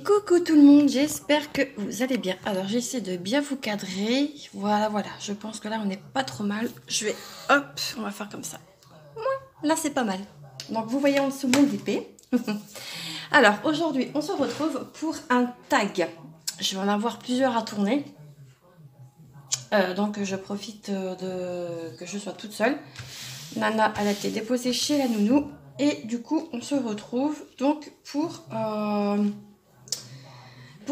Coucou tout le monde, j'espère que vous allez bien. Alors j'essaie de bien vous cadrer. Voilà, je pense que là on n'est pas trop mal. Je vais, hop, on va faire comme ça. Ouais, là c'est pas mal. Donc vous voyez en dessous mon épée. Alors aujourd'hui on se retrouve pour un tag. Je vais en avoir plusieurs à tourner. Donc je profite que je sois toute seule. Nana elle a été déposée chez la nounou. Et du coup on se retrouve donc pour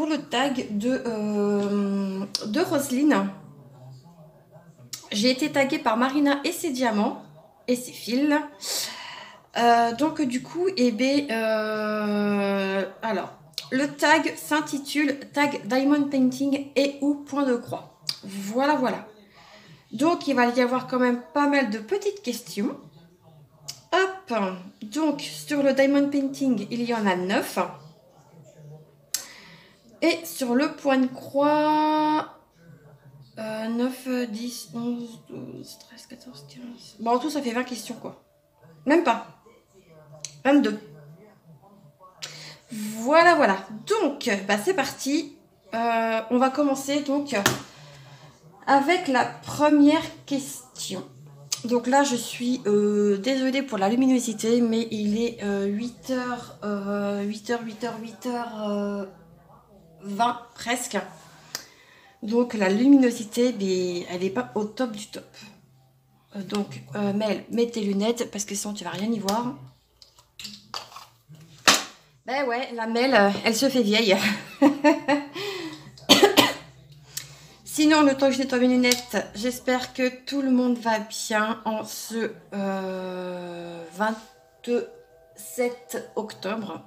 le tag de Roselyne. J'ai été taguée par Marina et ses diamants et ses fils. Donc du coup, alors, le tag s'intitule Tag Diamond Painting et ou point de croix. Voilà. Donc il va y avoir quand même pas mal de petites questions. Hop, donc sur le Diamond Painting, il y en a 9. Et sur le point de croix, 9, 10, 11, 12, 13, 14, 15... Bon, en tout, ça fait 20 questions, quoi. Même pas. 22. Voilà. Donc, c'est parti. On va commencer, donc, avec la première question. Donc là, je suis désolée pour la luminosité, mais il est 8h20 presque. Donc la luminosité, elle n'est pas au top du top. Donc Mel, mets tes lunettes parce que sinon tu vas rien y voir. Ben ouais, la Mel, elle se fait vieille. Sinon, le temps que je nettoie mes lunettes, j'espère que tout le monde va bien en ce 27 octobre.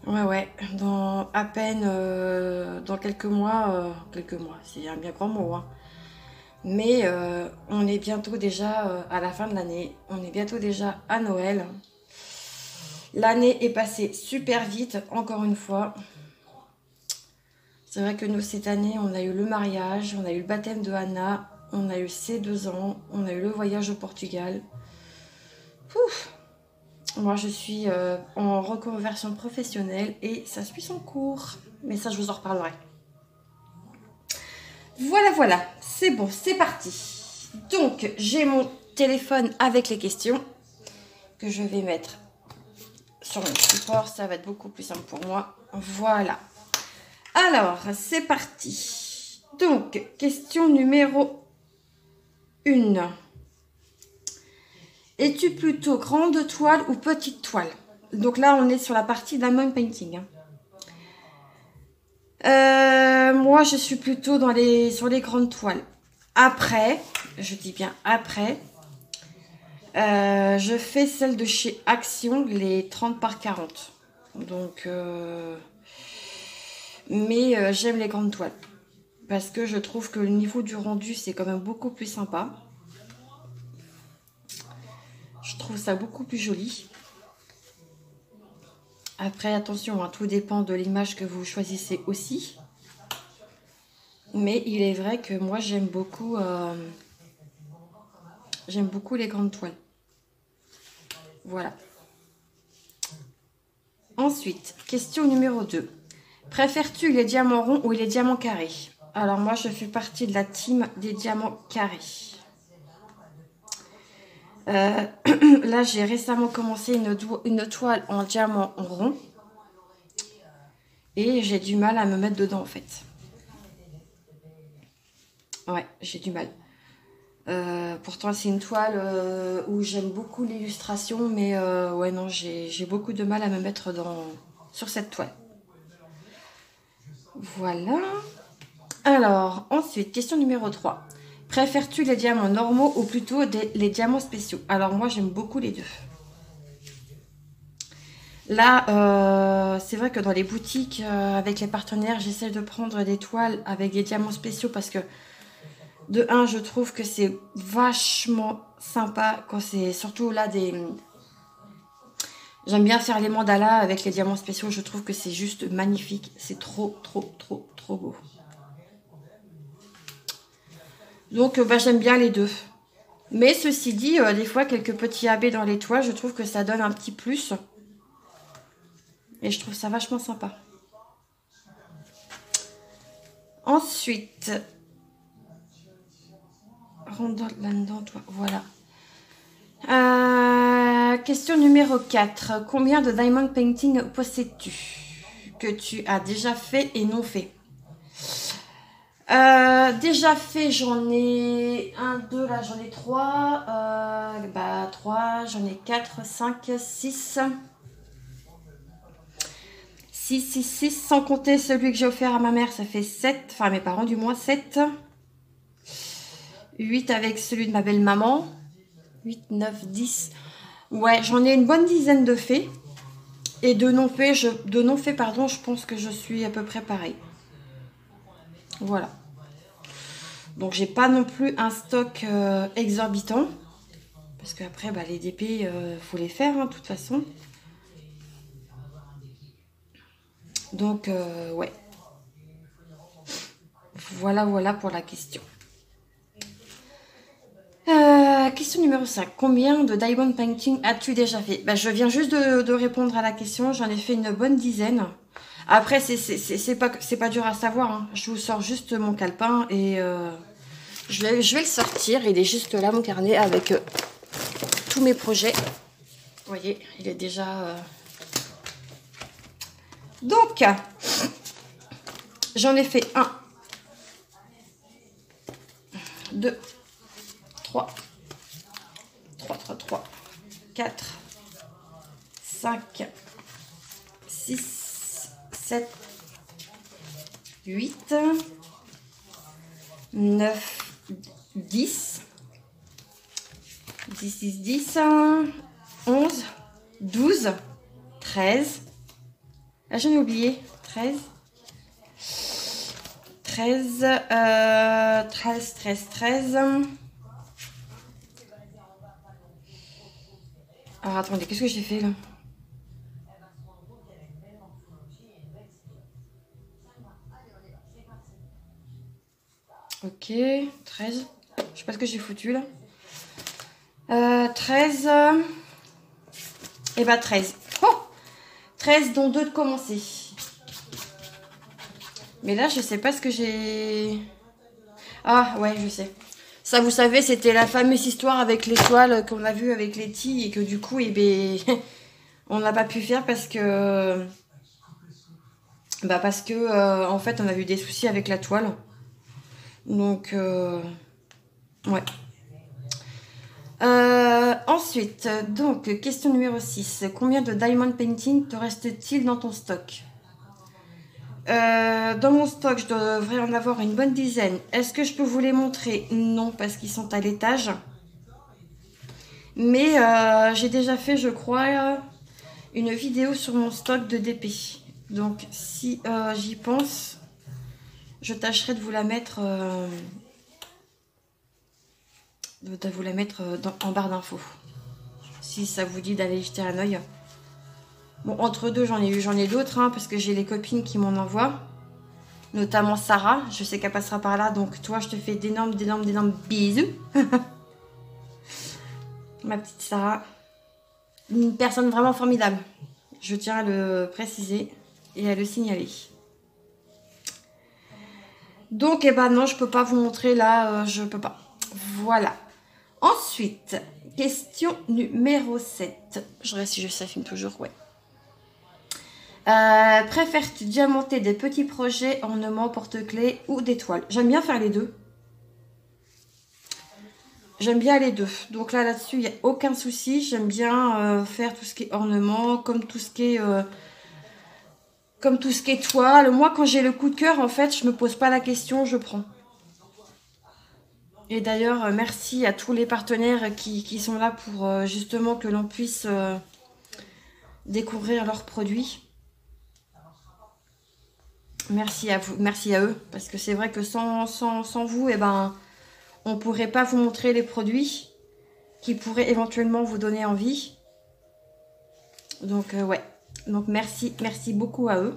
Ouais, dans à peine, dans quelques mois, c'est un bien grand mot, hein. Mais on est bientôt déjà à la fin de l'année, on est bientôt déjà à Noël. L'année est passée super vite, encore une fois. C'est vrai que nous, cette année, on a eu le mariage, on a eu le baptême de Anna, on a eu ses 2 ans, on a eu le voyage au Portugal. Ouf. Moi, je suis en reconversion professionnelle et ça suit son cours. Mais ça, je vous en reparlerai. Voilà. C'est bon, c'est parti. Donc, j'ai mon téléphone avec les questions que je vais mettre sur mon support. Ça va être beaucoup plus simple pour moi. Voilà. Alors, c'est parti. Donc, question numéro 1. Es-tu plutôt grande toile ou petite toile? Donc là, on est sur la partie diamond painting. Moi, je suis plutôt sur les grandes toiles. Après, je dis bien après, je fais celle de chez Action, les 30 par 40. Donc, mais j'aime les grandes toiles. Parce que je trouve que le niveau du rendu, c'est quand même beaucoup plus sympa. Je trouve ça beaucoup plus joli. Après, attention, hein, tout dépend de l'image que vous choisissez aussi. Mais il est vrai que moi, j'aime beaucoup les grandes toiles. Voilà. Ensuite, question numéro 2. Préfères-tu les diamants ronds ou les diamants carrés? Alors moi, je fais partie de la team des diamants carrés. Là, j'ai récemment commencé une toile en diamant rond. Et j'ai du mal à me mettre dedans, en fait. Ouais, j'ai du mal. Pourtant, c'est une toile où j'aime beaucoup l'illustration. Mais ouais, non, j'ai beaucoup de mal à me mettre sur cette toile. Voilà. Alors, ensuite, question numéro 3. Préfères-tu les diamants normaux ou plutôt les diamants spéciaux? Alors moi, j'aime beaucoup les deux. Là, c'est vrai que dans les boutiques, avec les partenaires, j'essaie de prendre des toiles avec des diamants spéciaux parce que, de 1, je trouve que c'est vachement sympa quand c'est surtout là des... J'aime bien faire les mandalas avec les diamants spéciaux, je trouve que c'est juste magnifique. C'est trop beau. Donc, j'aime bien les deux. Mais ceci dit, des fois, quelques petits AB dans les toiles, je trouve que ça donne un petit plus. Et je trouve ça vachement sympa. Ensuite, rentre là-dedans, toi. Voilà. Question numéro 4. Combien de diamond painting possèdes-tu? Que tu as déjà fait et non fait? Déjà fait, j'en ai 1, 2, là j'en ai 3. 3, j'en ai 4, 5, 6. 6, sans compter celui que j'ai offert à ma mère, ça fait 7. Enfin, à mes parents, du moins 7. 8 avec celui de ma belle-maman. 8, 9, 10. Ouais, j'en ai une bonne dizaine de faits. Et de non faits, je pense que je suis à peu près pareil. Voilà. Donc, j'ai pas non plus un stock exorbitant. Parce qu'après, les DP, faut les faire, hein, de toute façon. Donc, ouais. Voilà pour la question. Question numéro 5. Combien de diamond painting as-tu déjà fait? Je viens juste de répondre à la question. J'en ai fait une bonne dizaine. Après, c'est pas dur à savoir. Hein. Je vous sors juste mon calepin et je vais le sortir. Il est juste là, mon carnet, avec tous mes projets. Vous voyez, il est déjà... Donc, j'en ai fait 1, 2, 3, 4, 5, 6, 7, 8, 9, 10, 10, 11, 12, 13. Là, j'en ai oublié. 13. 13. Alors, attendez, qu'est-ce que j'ai fait, là? Ok, 13. Je sais pas ce que j'ai foutu, là. 13. Et 13. Oh, 13, dont 2 de commencer. Mais là, je sais pas ce que j'ai... Ah, ouais, je sais. Ça, vous savez, c'était la fameuse histoire avec l'étoile qu'on a vue avec Letty et que du coup, on n'a pas pu faire parce que... en fait, on a eu des soucis avec la toile. Donc, ouais. Ensuite, donc, question numéro 6. Combien de diamond painting te reste-t-il dans ton stock? Dans mon stock, je devrais en avoir une bonne dizaine. Est-ce que je peux vous les montrer? Non, parce qu'ils sont à l'étage. Mais j'ai déjà fait, je crois, une vidéo sur mon stock de DP. Donc, si j'y pense, je tâcherai de vous la mettre, en barre d'infos. Si ça vous dit d'aller jeter un oeil. Bon, entre deux, j'en ai d'autres, hein, parce que j'ai les copines qui m'en envoient. Notamment Sarah, je sais qu'elle passera par là, donc toi, je te fais d'énormes bisous. Ma petite Sarah. Une personne vraiment formidable. Je tiens à le préciser et à le signaler. Donc, non, je peux pas vous montrer là, je peux pas. Voilà. Ensuite, question numéro 7. Je reste si ça filme toujours, ouais. Préfères-tu diamanter des petits projets, ornements, porte-clés ou des toiles? J'aime bien faire les deux. J'aime bien les deux. Donc là-dessus, il n'y a aucun souci. J'aime bien faire tout ce qui est ornement, comme tout ce qui est toile. Moi, quand j'ai le coup de cœur, en fait, je me pose pas la question, je prends. Et d'ailleurs, merci à tous les partenaires qui sont là pour justement que l'on puisse découvrir leurs produits. Merci à vous, merci à eux. Parce que c'est vrai que sans vous, on ne pourrait pas vous montrer les produits qui pourraient éventuellement vous donner envie. Donc, ouais. Donc, merci beaucoup à eux.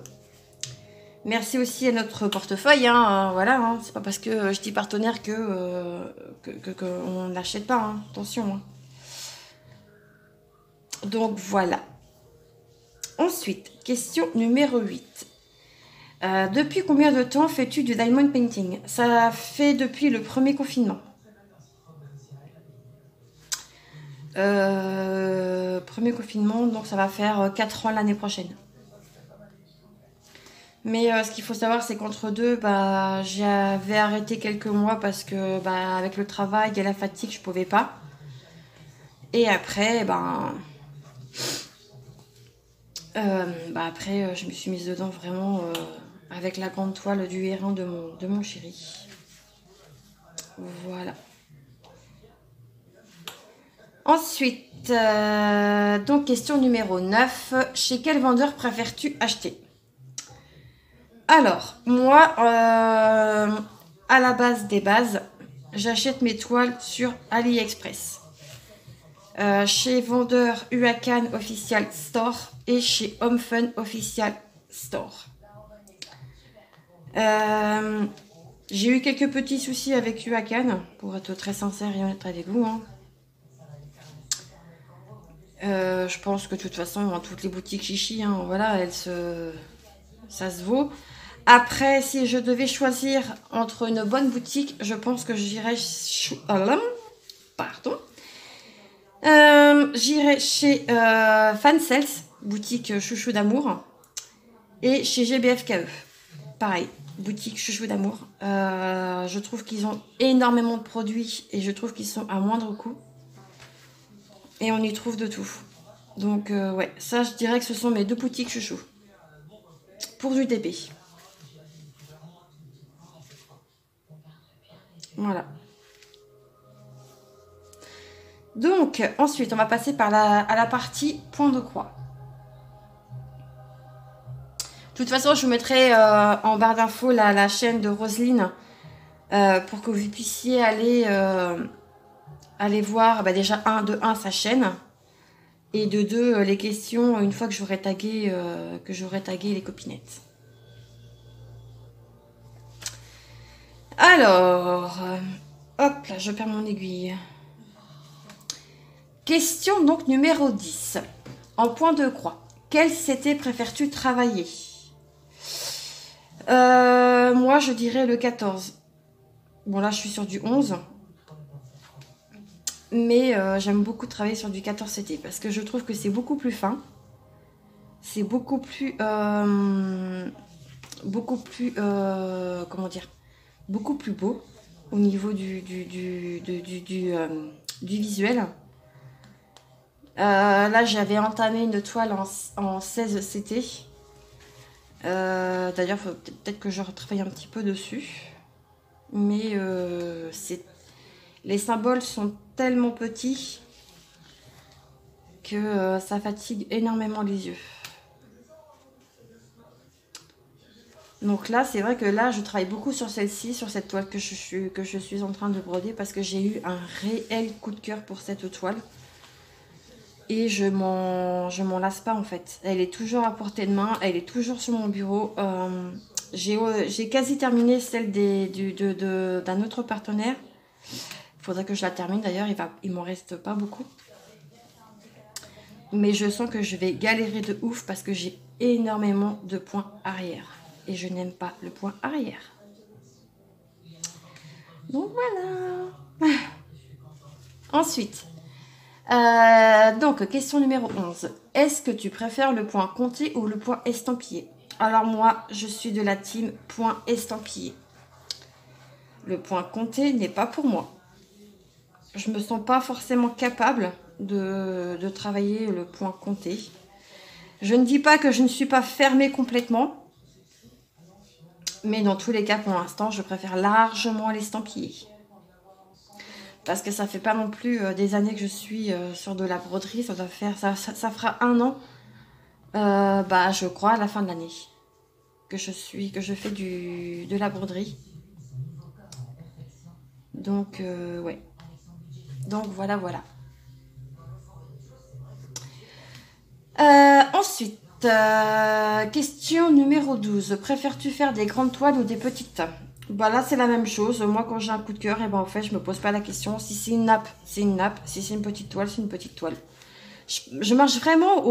Merci aussi à notre portefeuille. Hein, voilà, hein. C'est pas parce que je dis partenaire qu'on n'achète pas. Hein. Attention. Hein. Donc, voilà. Ensuite, question numéro 8. Depuis combien de temps fais-tu du diamond painting? Ça fait depuis le premier confinement. Premier confinement, donc ça va faire 4 ans l'année prochaine. Mais ce qu'il faut savoir, c'est qu'entre deux, bah, j'avais arrêté quelques mois parce que bah, avec le travail et la fatigue, je pouvais pas. Et après, après, je me suis mise dedans vraiment avec la grande toile du héron de mon chéri. Voilà. Ensuite, donc question numéro 9. Chez quel vendeur préfères-tu acheter? Alors, moi, à la base des bases, j'achète mes toiles sur AliExpress. Chez vendeur Huacan Official Store et chez Home Fun Official Store. J'ai eu quelques petits soucis avec Huacan, pour être très sincère et honnête avec vous. Hein. Je pense que de toute façon, dans toutes les boutiques chichi, hein, voilà, ça se vaut. Après, si je devais choisir entre une bonne boutique, je pense que j'irais j'irai chez Fansels, boutique chouchou d'amour, et chez GBFKE. Pareil, boutique chouchou d'amour. Je trouve qu'ils ont énormément de produits et je trouve qu'ils sont à moindre coût. Et on y trouve de tout. Donc, ouais, ça, je dirais que ce sont mes deux boutiques chouchou. Pour du TP. Voilà. Donc, ensuite, on va passer à la partie point de croix. De toute façon, je vous mettrai en barre d'infos la chaîne de Roselyne pour que vous puissiez aller voir déjà de un sa chaîne et de deux les questions une fois que j'aurai tagué les copinettes. Alors, hop là, je perds mon aiguille. Question donc numéro 10. En point de croix, quel CT préfères-tu travailler? Moi, je dirais le 14. Bon, là, je suis sur du 11. Mais j'aime beaucoup travailler sur du 14 CT parce que je trouve que c'est beaucoup plus fin. C'est beaucoup plus... comment dire? Beaucoup plus beau au niveau du visuel. Là, j'avais entamé une toile en 16 CT. D'ailleurs, il faut peut-être que je retravaille un petit peu dessus. Mais les symboles sont tellement petits que ça fatigue énormément les yeux. Donc là, c'est vrai que là, je travaille beaucoup sur celle-ci, sur cette toile que je suis en train de broder parce que j'ai eu un réel coup de cœur pour cette toile. Et je m'en lasse pas en fait. Elle est toujours à portée de main, elle est toujours sur mon bureau. J'ai quasi terminé celle d'un autre partenaire. Il faudrait que je la termine d'ailleurs, il m'en reste pas beaucoup. Mais je sens que je vais galérer de ouf parce que j'ai énormément de points arrière. Et je n'aime pas le point arrière. Donc voilà. Ensuite, donc question numéro 11. Est-ce que tu préfères le point compté ou le point estampillé? Alors moi, je suis de la team point estampillé. Le point compté n'est pas pour moi. Je me sens pas forcément capable de travailler le point compté. Je ne dis pas que je ne suis pas fermée complètement. Mais dans tous les cas, pour l'instant, je préfère largement l'estampillé. Parce que ça fait pas non plus des années que je suis sur de la broderie. Ça fera 1 an, je crois, à la fin de l'année, que je fais de la broderie. Donc, ouais. Donc, voilà. Ensuite, question numéro 12. Préfères-tu faire des grandes toiles ou des petites? Là, c'est la même chose. Moi, quand j'ai un coup de cœur, en fait, je me pose pas la question. Si c'est une nappe, c'est une nappe. Si c'est une petite toile, c'est une petite toile. Je marche vraiment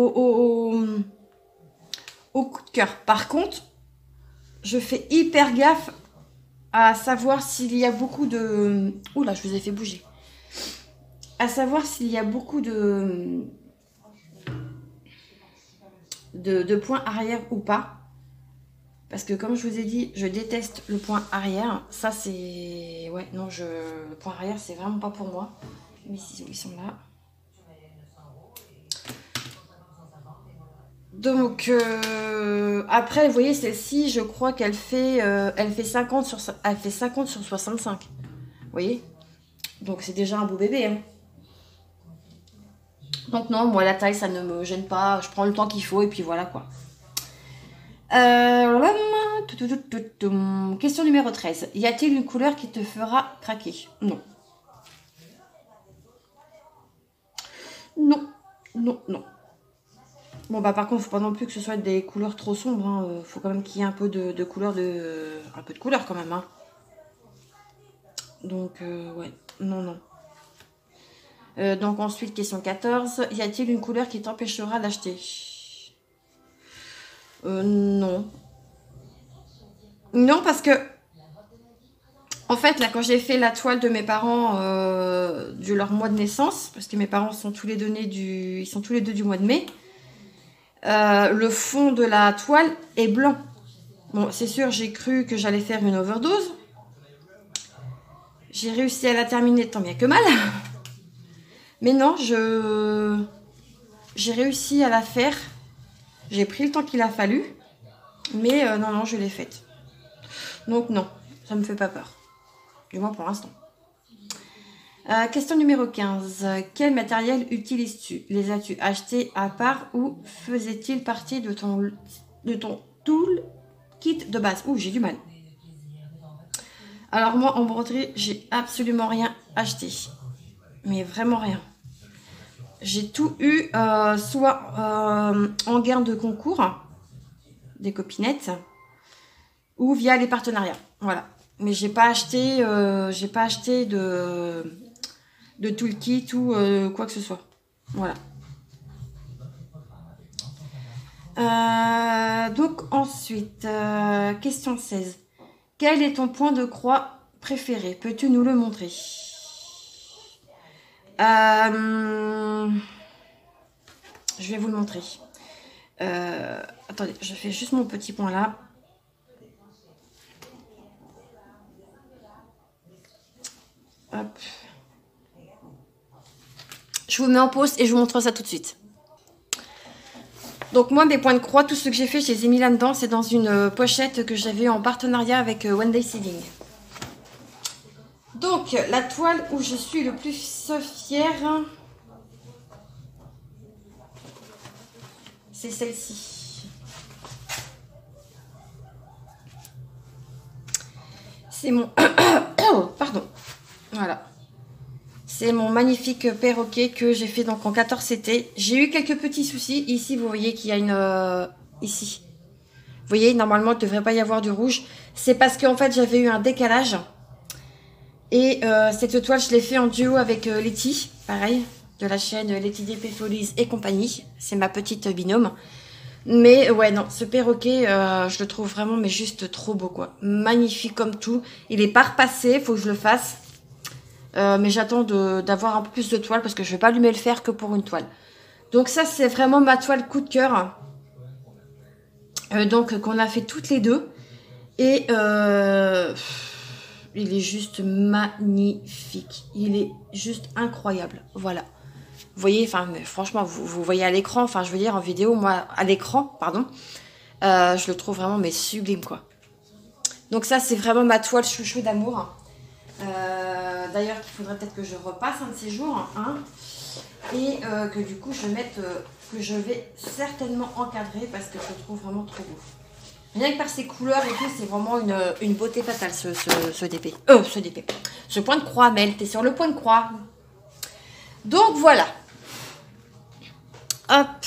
au coup de cœur. Par contre, je fais hyper gaffe à savoir s'il y a beaucoup de... Oula, je vous ai fait bouger. À savoir s'il y a beaucoup de points arrière ou pas. Parce que comme je vous ai dit, je déteste le point arrière. Ça, c'est... Ouais, non, le point arrière, c'est vraiment pas pour moi. Mes ciseaux, ils sont là. Donc, après, vous voyez, celle-ci, je crois qu'elle fait, elle fait 50 sur 65. Vous voyez? Donc, c'est déjà un beau bébé. Hein. Donc, non, moi, la taille, ça ne me gêne pas. Je prends le temps qu'il faut et puis voilà, quoi. Question numéro 13. Y a-t-il une couleur qui te fera craquer? Non. Non, non, non. Bon, bah par contre, faut pas non plus que ce soit des couleurs trop sombres. Hein. Faut quand même qu'il y ait un peu de couleur, un peu de couleur quand même. Hein. Donc, ouais, non, non. Donc ensuite, question 14. Y a-t-il une couleur qui t'empêchera d'acheter? Non. Non, parce que, en fait, là, quand j'ai fait la toile de mes parents de leur mois de naissance, parce que mes parents sont tous les deux nés ils sont tous les deux du mois de mai, le fond de la toile est blanc. Bon, c'est sûr, j'ai cru que j'allais faire une overdose. J'ai réussi à la terminer tant bien que mal. Mais non, j'ai réussi à la faire. J'ai pris le temps qu'il a fallu. Mais non, non, je l'ai faite. Donc non, ça me fait pas peur. Du moins pour l'instant. Question numéro 15. Quel matériel utilises-tu? Les as-tu achetés à part ou faisait-il partie de ton tool kit de base? Ouh, j'ai du mal. Alors moi, en broderie, j'ai absolument rien acheté. Mais vraiment rien. J'ai tout eu soit en gain de concours, des copinettes, ou via les partenariats. Voilà. Mais j'ai pas acheté de toolkit ou quoi que ce soit. Voilà. Donc ensuite, question 16. Quel est ton point de croix préféré? Peux-tu nous le montrer? Je vais vous le montrer. Attendez, je fais juste mon petit point là. Hop. Je vous mets en pause et je vous montre ça tout de suite. Donc moi, mes points de croix, tout ce que j'ai fait, je les ai mis là-dedans. C'est dans une pochette que j'avais en partenariat avec One Day Seeding. Donc, la toile où je suis le plus fière, c'est celle-ci. C'est mon... Pardon. Voilà. C'est mon magnifique perroquet que j'ai fait donc en 14 CT. J'ai eu quelques petits soucis. Ici, vous voyez qu'il y a une... ici. Vous voyez, normalement, il ne devrait pas y avoir du rouge. C'est parce qu'en fait, j'avais eu un décalage. Et cette toile, je l'ai fait en duo avec Letty. Pareil, de la chaîne Letty DP Folies et compagnie. C'est ma petite binôme. Mais ouais, non, ce perroquet, je le trouve vraiment, mais juste trop beau, quoi. Magnifique comme tout. Il est pas repassé, faut que je le fasse. Mais j'attends d'avoir un peu plus de toile parce que je vais pas allumer le fer que pour une toile. Donc ça, c'est vraiment ma toile coup de cœur. Donc, qu'on a fait toutes les deux. Et il est juste magnifique. Il est juste incroyable. Voilà. Vous voyez, enfin, franchement, vous voyez à l'écran, enfin, je veux dire, en vidéo, moi, à l'écran, pardon, je le trouve vraiment, mais sublime, quoi. Donc ça, c'est vraiment ma toile chouchou d'amour. D'ailleurs, il faudrait peut-être que je repasse un de ces jours, hein, et que du coup, je mette, que je vais certainement encadrer, parce que je le trouve vraiment trop beau. Rien que par ses couleurs et tout, c'est vraiment une beauté fatale, ce DP. Ce DP. Ce point de croix, Mel, t'es sur le point de croix. Donc, voilà. Hop.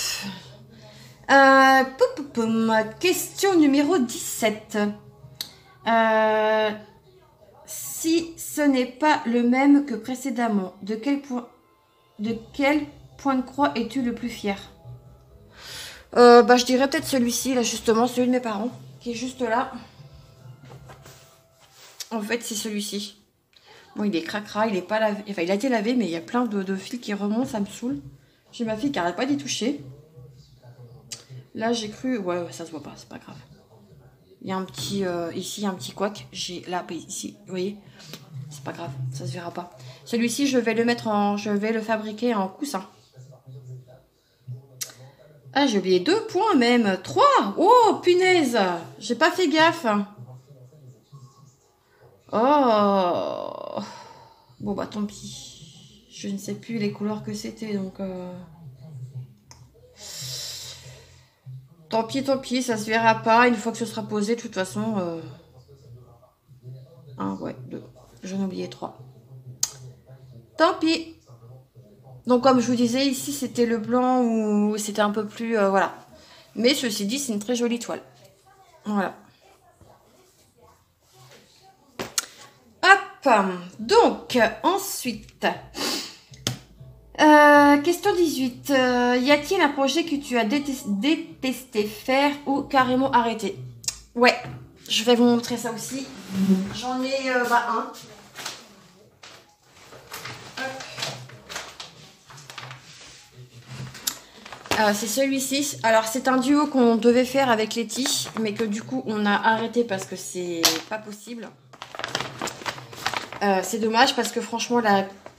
Question numéro 17. Si ce n'est pas le même que précédemment, de quel point de croix es-tu le plus fier? Bah, je dirais peut-être celui-ci, là, justement, celui de mes parents, qui est juste là. En fait, c'est celui-ci. Bon, il est cracra, il est pas lavé. Enfin, il a été lavé, mais il y a plein de fils qui remontent, ça me saoule. J'ai ma fille qui n'arrête pas d'y toucher. Là, j'ai cru... Ouais, ça se voit pas, c'est pas grave. Il y a un petit... ici, il y a un petit couac. J'ai là, ici, vous voyez. C'est pas grave, ça se verra pas. Celui-ci, je vais le mettre en... Je vais le fabriquer en coussin. Ah, j'ai oublié 2 points même. 3. Oh, punaise. J'ai pas fait gaffe. Oh. Bon, bah, tant pis. Je ne sais plus les couleurs que c'était, donc... Tant pis, ça se verra pas. Une fois que ce sera posé, de toute façon... 1, ouais, 2. J'en ai oublié 3. Tant pis. Donc, comme je vous disais, ici, c'était le blanc où c'était un peu plus... voilà. Mais ceci dit, c'est une très jolie toile. Voilà. Hop. Donc, ensuite... question 18. Y a-t-il un projet que tu as détesté faire ou carrément arrêté? Ouais, je vais vous montrer ça aussi. J'en ai un. C'est celui-ci. Alors, c'est un duo qu'on devait faire avec Letty, mais que du coup, on a arrêté parce que c'est pas possible. C'est dommage parce que franchement,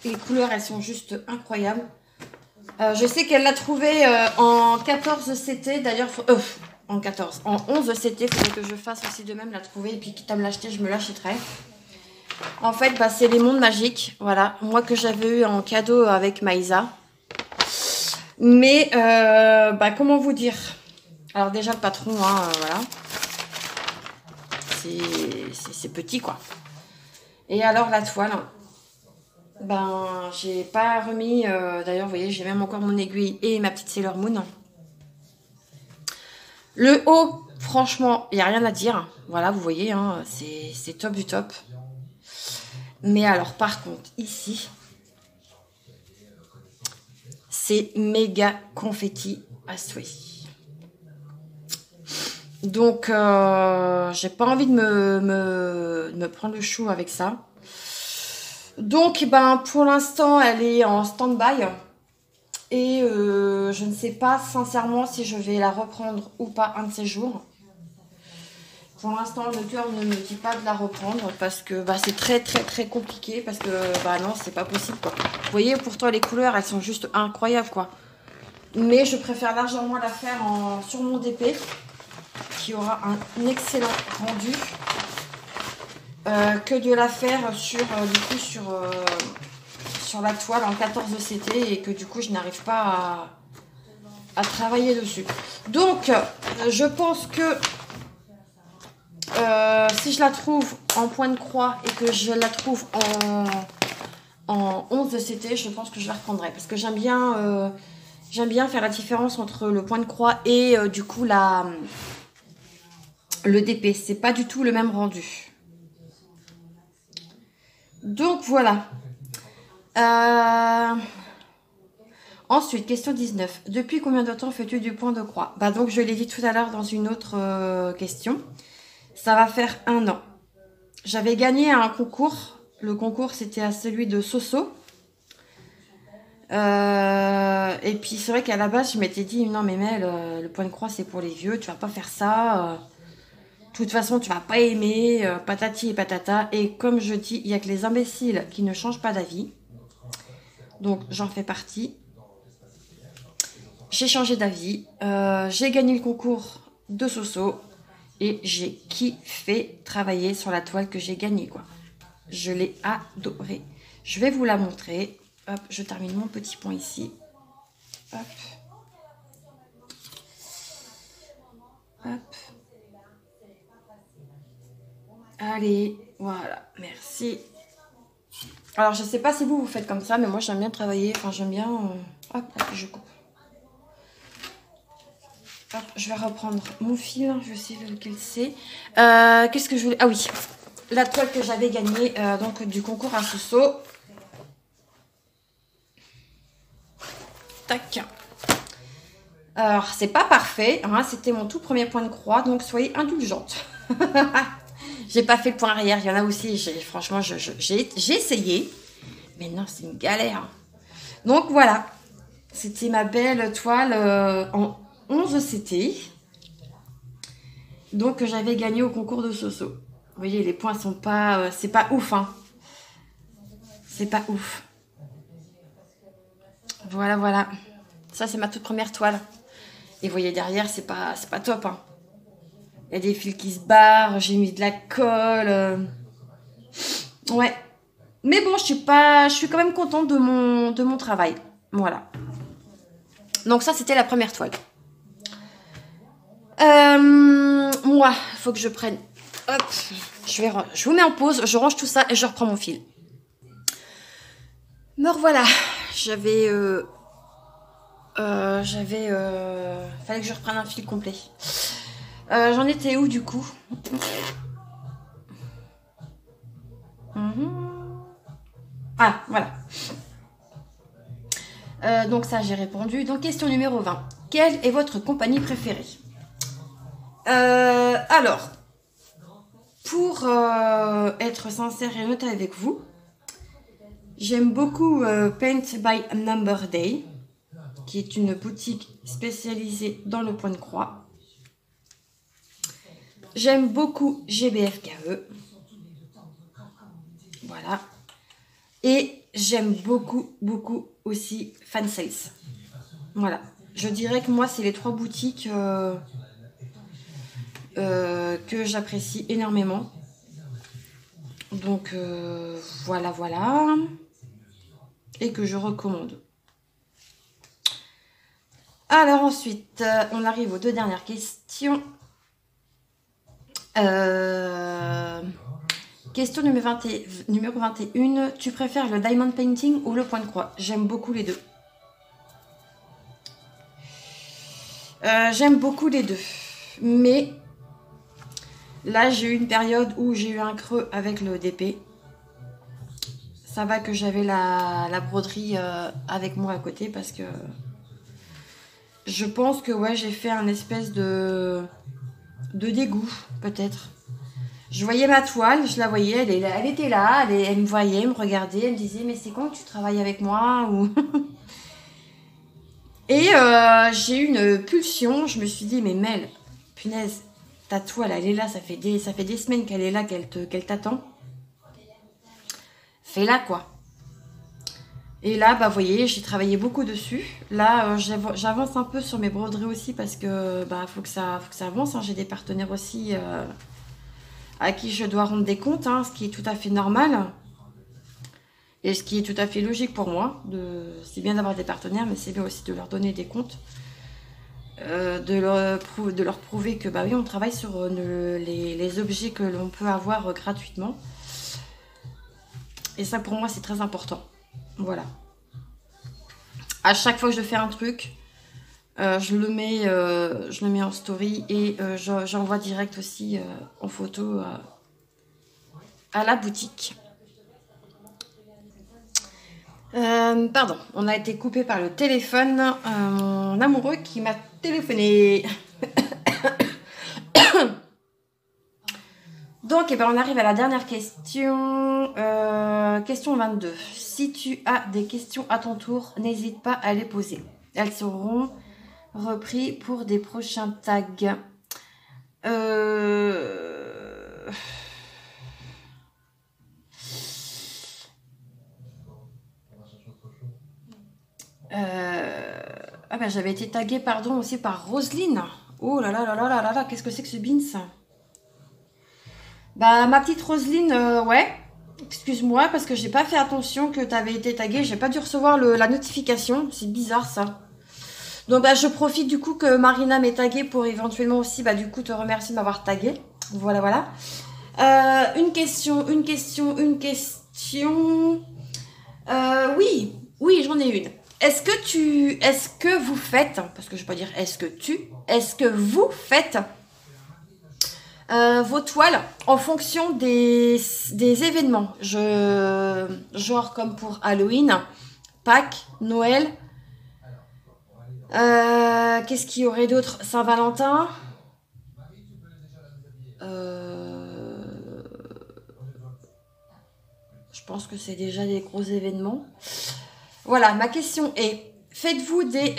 les couleurs, elles sont juste incroyables. Je sais qu'elle l'a trouvé en 14 CT. D'ailleurs, en 14. En 11 CT, il faudrait que je fasse aussi de même la trouver. Et puis, quitte à me l'acheter, je me l'achèterai. En fait, bah, c'est les mondes magiques. Voilà. Moi, que j'avais eu en cadeau avec Maïsa. Mais, bah, comment vous dire? Alors, déjà, le patron, hein, voilà. C'est petit, quoi. Et alors, la toile, ben, j'ai pas remis. D'ailleurs, vous voyez, j'ai même encore mon aiguille et ma petite Sailor Moon. Le haut, franchement, il n'y a rien à dire. Voilà, vous voyez, hein, c'est top du top. Mais alors, par contre, ici, c'est méga confetti à souhait. Donc, j'ai pas envie de me prendre le chou avec ça. Donc, ben, pour l'instant, elle est en stand-by. Et je ne sais pas sincèrement si je vais la reprendre ou pas un de ces jours. Pour l'instant, le cœur ne me dit pas de la reprendre parce que bah, c'est très très très compliqué. Parce que bah non, c'est pas possible quoi. Vous voyez, pourtant les couleurs, elles sont juste incroyables quoi. Mais je préfère largement la faire sur mon DP qui aura un excellent rendu que de la faire sur la toile en 14 CT et que du coup je n'arrive pas à travailler dessus. Donc je pense que si je la trouve en point de croix et que je la trouve en 11 CT, je pense que je la reprendrai parce que j'aime bien faire la différence entre le point de croix et du coup le DP. C'est pas du tout le même rendu. Donc voilà. Ensuite, question 19. Depuis combien de temps fais-tu du point de croix? Bah donc je l'ai dit tout à l'heure dans une autre question. Ça va faire 1 an. J'avais gagné un concours. Le concours c'était à celui de Soso. Et puis c'est vrai qu'à la base je m'étais dit non mais Mel, le point de croix c'est pour les vieux, tu vas pas faire ça. De toute façon tu vas pas aimer, patati et patata. Et comme je dis, il y a que les imbéciles qui ne changent pas d'avis. Donc j'en fais partie. J'ai changé d'avis. J'ai gagné le concours de Soso. Et j'ai kiffé travailler sur la toile que j'ai gagnée quoi. Je l'ai adorée. Je vais vous la montrer. Hop, je termine mon petit point ici. Hop. Hop. Allez, voilà, merci. Alors, je sais pas si vous faites comme ça, mais moi, j'aime bien travailler. Enfin, j'aime bien... Hop, je coupe. Hop, je vais reprendre mon fil. Je sais lequel c'est. Qu'est-ce que je voulais... Ah oui, la toile que j'avais gagnée donc du concours à Soso. Tac. Alors, c'est pas parfait, hein, c'était mon tout premier point de croix, donc soyez indulgentes. J'ai pas fait le point arrière, il y en a aussi, franchement, j'ai essayé, mais non, c'est une galère. Donc voilà, c'était ma belle toile en 11 CT. Donc j'avais gagné au concours de Soso. Vous voyez, les points sont pas, c'est pas ouf, hein. C'est pas ouf. Voilà, voilà. Ça, c'est ma toute première toile. Et vous voyez, derrière, c'est pas top, hein. Il y a des fils qui se barrent, j'ai mis de la colle. Ouais. Mais bon, je suis quand même contente de mon travail. Voilà. Donc ça, c'était la première toile. Moi, il faut que je prenne... Hop, je vous mets en pause, je range tout ça et je reprends mon fil. Me revoilà. Fallait que je reprenne un fil complet. J'en étais où du coup? Ah, voilà. Donc ça, j'ai répondu. Donc, question numéro 20. Quelle est votre compagnie préférée? Alors, pour être sincère et honnête avec vous, j'aime beaucoup Paint by Number Day, qui est une boutique spécialisée dans le point de croix. J'aime beaucoup GBFKE. Voilà. Et j'aime beaucoup, beaucoup aussi Fansales. Voilà. Je dirais que moi, c'est les trois boutiques que j'apprécie énormément. Donc, voilà, voilà. Et que je recommande. Alors ensuite, on arrive aux deux dernières questions. Question numéro 21. Tu préfères le diamond painting ou le point de croix? J'aime beaucoup les deux. J'aime beaucoup les deux. Mais là, j'ai eu une période où j'ai eu un creux avec le DP. Ça va que j'avais la broderie avec moi à côté parce que je pense que ouais, j'ai fait un espèce de dégoût, peut-être. Je voyais ma toile, je la voyais, elle était là, elle me voyait, elle me regardait, elle me disait mais c'est quand que tu travailles avec moi ou... Et j'ai eu une pulsion, je me suis dit mais Mel, punaise, ta toile elle est là, ça fait des semaines qu'elle est là, qu'elle t'attend. Fais-la quoi. Et là, bah, vous voyez, j'ai travaillé beaucoup dessus. Là, j'avance un peu sur mes broderies aussi parce que bah, faut que ça avance. Hein. J'ai des partenaires aussi à qui je dois rendre des comptes, hein, ce qui est tout à fait normal. Et ce qui est tout à fait logique pour moi. C'est bien d'avoir des partenaires, mais c'est bien aussi de leur donner des comptes. De leur prouver que bah oui, on travaille sur les objets que l'on peut avoir gratuitement. Et ça, pour moi, c'est très important. Voilà. À chaque fois que je fais un truc, je le mets en story et j'envoie direct aussi en photo à la boutique. Pardon, on a été coupé par le téléphone. Mon amoureux qui m'a téléphoné. Donc, eh ben, on arrive à la dernière question. Question 22. Si tu as des questions à ton tour, n'hésite pas à les poser. Elles seront reprises pour des prochains tags. Ah ben, j'avais été taguée, pardon, aussi par Roselyne. Oh là là là là là là là, qu'est-ce que c'est que ce beans? Bah, ma petite Roselyne, ouais. Excuse-moi, parce que j'ai pas fait attention que tu avais été taguée. J'ai pas dû recevoir la notification. C'est bizarre, ça. Donc, bah, je profite du coup que Marina m'ait taguée pour éventuellement aussi, bah, du coup, te remercier de m'avoir taguée. Voilà, voilà. Une question. Oui, j'en ai une. Est-ce que vous faites, parce que je vais pas dire est-ce que vous faites vos toiles en fonction des événements, genre comme pour Halloween, Pâques, Noël, Qu'est-ce qu'il y aurait d'autre? Saint-Valentin. Je pense que c'est déjà des gros événements. Voilà, ma question est, faites-vous des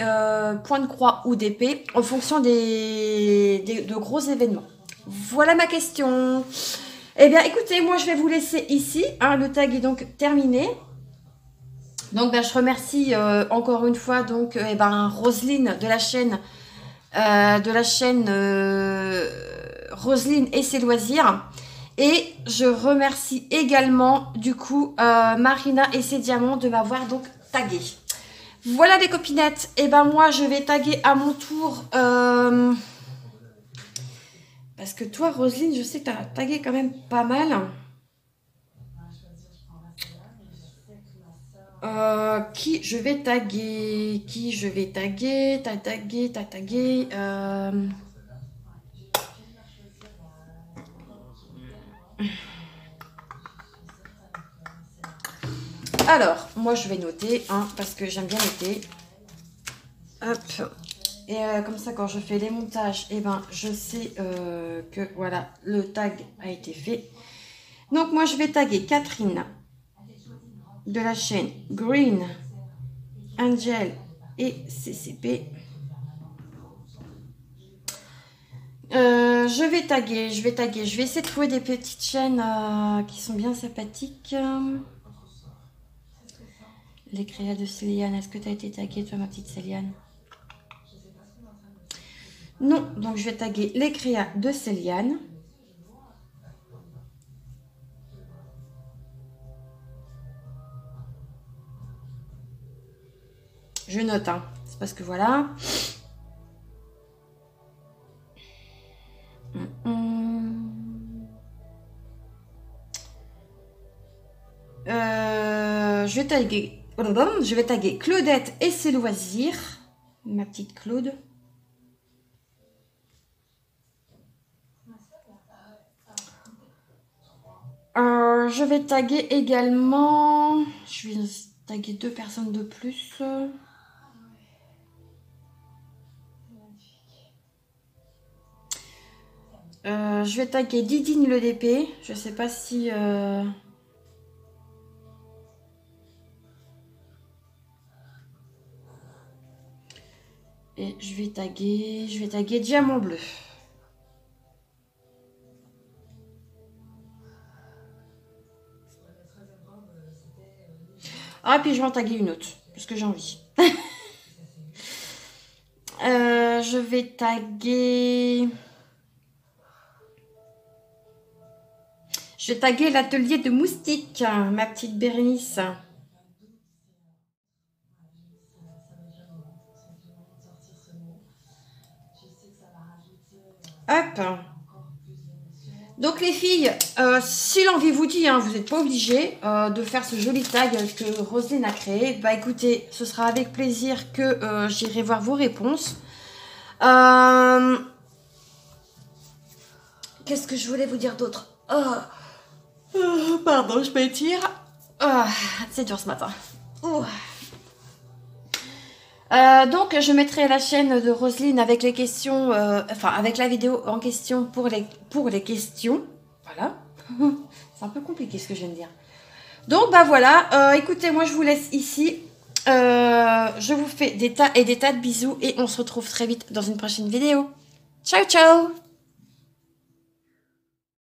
points de croix ou d'épée en fonction de gros événements? Voilà ma question. Eh bien, écoutez, moi, je vais vous laisser ici. Hein, le tag est donc terminé. Donc, ben, je remercie encore une fois donc, Roselyne de la chaîne Roselyne et ses loisirs. Et je remercie également du coup Marina et ses diamants de m'avoir donc tagué. Voilà les copinettes. Et ben moi je vais taguer à mon tour. Parce que toi Roselyne, je sais que tu as tagué quand même pas mal. Qui je vais taguer? Qui je vais taguer? T'as tagué. Alors, moi je vais noter, hein, parce que j'aime bien noter. Hop. Et comme ça, quand je fais les montages, eh ben, je sais que voilà, le tag a été fait. Donc, moi je vais taguer Catherine de la chaîne Green Angel et CCP. Je vais taguer. Je vais essayer de trouver des petites chaînes qui sont bien sympathiques. Les créas de Céliane. Est-ce que tu as été taguée, toi, ma petite Céliane? Non. Donc, je vais taguer les créas de Céliane. Je note, hein. C'est parce que voilà. Je vais taguer Claudette et ses loisirs. Ma petite Claude. Je vais taguer également... Je vais taguer 2 personnes de plus. Je vais taguer Didine le DP. Je sais pas si... Et je vais taguer Diamant Bleu. Ah, puis je vais en taguer une autre, parce que j'ai envie. Je vais taguer... Je vais taguer l'atelier de moustiques, ma petite Bérénice. Hop. Donc les filles, si l'envie vous dit, hein, vous n'êtes pas obligés de faire ce joli tag que Roselyne a créé. Bah écoutez, ce sera avec plaisir que j'irai voir vos réponses. Qu'est-ce que je voulais vous dire d'autre? Pardon, je m'étire. C'est dur ce matin. Donc je mettrai la chaîne de Roselyne avec les questions, avec la vidéo en question pour les questions. Voilà. C'est un peu compliqué ce que je viens de dire. Donc bah voilà, écoutez, moi je vous laisse ici. Je vous fais des tas et des tas de bisous et on se retrouve très vite dans une prochaine vidéo. Ciao ciao.